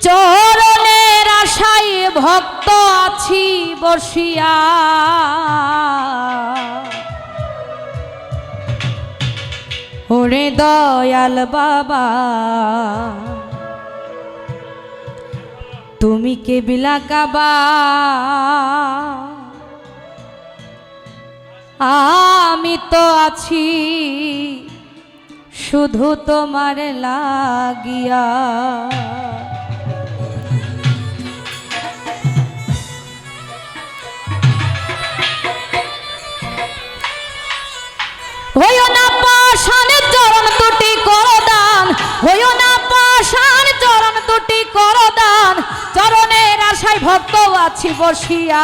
চরণের আশায় ভক্ত আছি বসিয়া, ওরে দয়াল বাবা তুমি কে বিলাকাবা, আমি তো আছি শুধু তোমার লাগিয়া। হইও না পাষাণ চরণ দুটি করো দান, হইও না পাষাণ চরণ দুটি করো দান, চরণের আশায় ভক্ত আছি বসিয়া,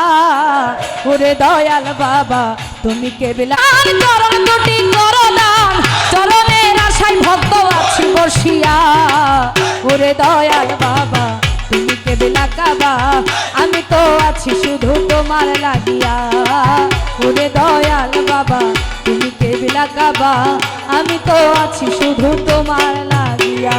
ওরে দয়াল বাবা তুমি কে বিলাকাবা, চরণ দুটি করো দান, চরণের আশায় ভক্ত আছি বসিয়া, ওরে দয়াল বাবা তুমি কে বিলাকাবা, আমি তো আছি শুধু তোমার লাগিয়া, ওরে দয়াল বাবা তুমি কে বিলাকাবা, আমি তো আছি শুধু তোমার লাগিয়া।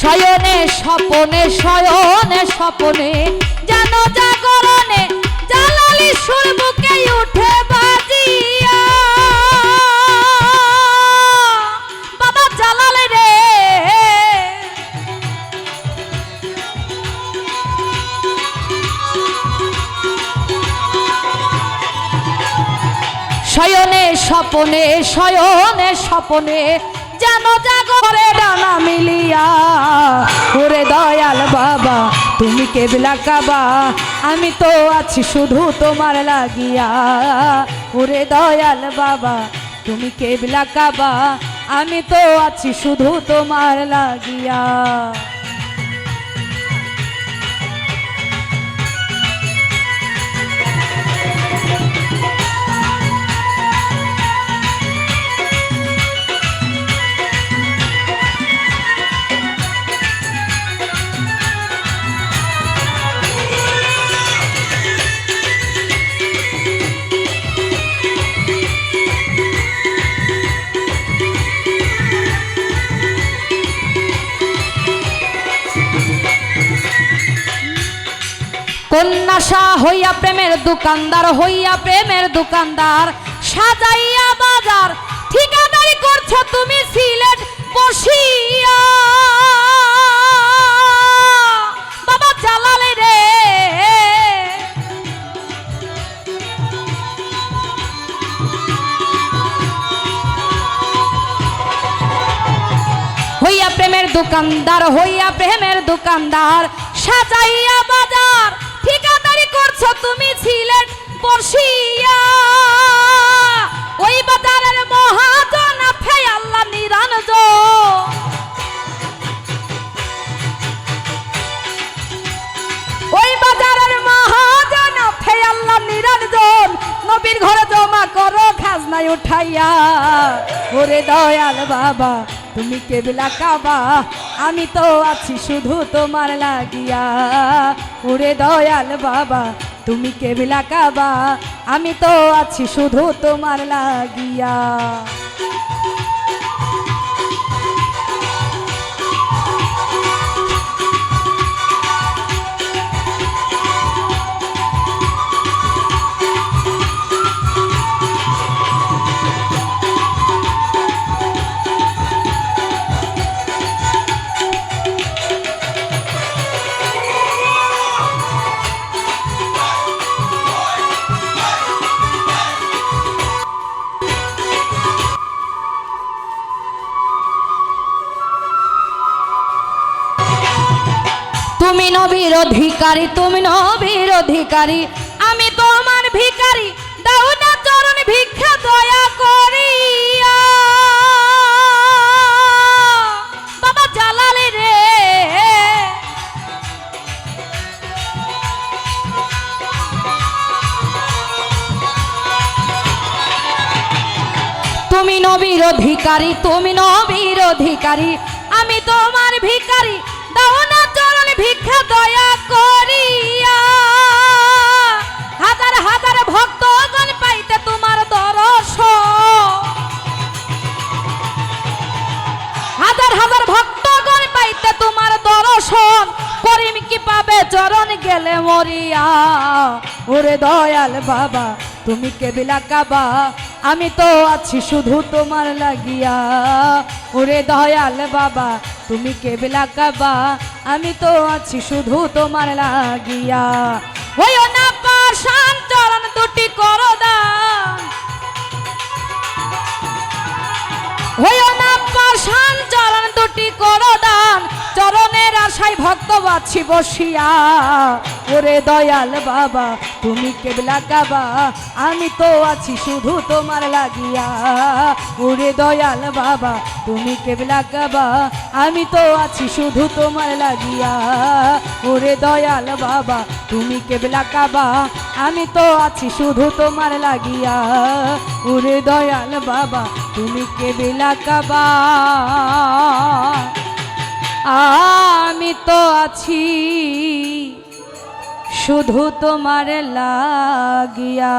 শয়নে স্বপনে শয়নে স্বপনে যেন জাগরণে জালালি সুর বুকে উঠে বাজিয়া, বাবা জালাল রে শয়নে স্বপনে শয়নে স্বপনে যেন জাগরে ডানা মিলিয়া, ওরে দয়াল বাবা তুমি কে বিলাকাবা, আমি তো আছি শুধু তোমার লাগিয়া, ওরে দয়াল বাবা তুমি কে বিলাকাবা, আমি তো আছি শুধু তোমার লাগিয়া। কন্যাসা হইয়া প্রেমের দোকানদার, হইয়া প্রেমের দোকানদার, সাজাইয়া বাজার ঠিকাদারি করছো তুমি সিলেট বসিয়া, বাবা জালাল রে হইয়া প্রেমের দোকানদার, হইয়া প্রেমের দোকানদার, সাজাইয়া বাজার ঠিকাদারি করছো তুমি সিলেট বসিয়া, ওই বাজারের মহাজন আফে আল্লাহ নিরঞ্জন, ওই বাজারের মহাজন আফে আল্লাহ নিরঞ্জন, নবীর ঘরে জমা করো খাজনায় উঠাইয়া, ওরে দয়াল বাবা তুমি কে বিলাকাবা, আমি তো আছি শুধু তোমার লাগিয়া, ওরে দয়াল বাবা তুমি কে বিলাকাবা, আমি তো আছি শুধু তোমার লাগিয়া। তুমি নবীর অধিকারী, তুমি নবীর অধিকারী, আমি তোমার ভিখারি, দাও না চরণ ভিক্ষা দয়া করিয়া, বাবা জাল অধিকারী, তুমি নবীর অধিকারী, আমি তোমার ভিখারি, দাও না চরণ ভিক্ষা দয়া করিয়া। হাজার হাজার ভক্তগণ পাইতে তোমার দর্শন, হাজার হাজার ভক্তগণ পাইতে তোমার দর্শন, করিম কি পাবে চরণ গেলে মরিয়া। ওরে দয়াল বাবা তুমি কেবিলা কাবা, আমি তো আছি শুধু তোমার লাগিয়া। ওরে দয়াল বাবা তুমি কেবিলা কাবা, আমি তো আছি শুধু তোমার লাগিয়া। হইও না পাষাণ চরণ দুটি করো দান, হইও না পাষাণ চরণ দুটি করো দান, চরণের আশায় ভক্ত আছি বসিয়া। ওরে দয়াল বাবা তুমি কেবলা কাবা, আমি তো আছি শুধু তোমার লাগিয়া। ওরে দয়াল বাবা তুমি কেবলা কাবা, আমি তো আছি শুধু তোমার লাগিয়া। ওরে দয়াল বাবা তুমি কেবলা কাবা, আমি তো আছি শুধু তোমার লাগিয়া। ওরে দয়াল বাবা তুমি কেবলা কাবা, আমি তো আছি শুধু তোমার লাগিয়া।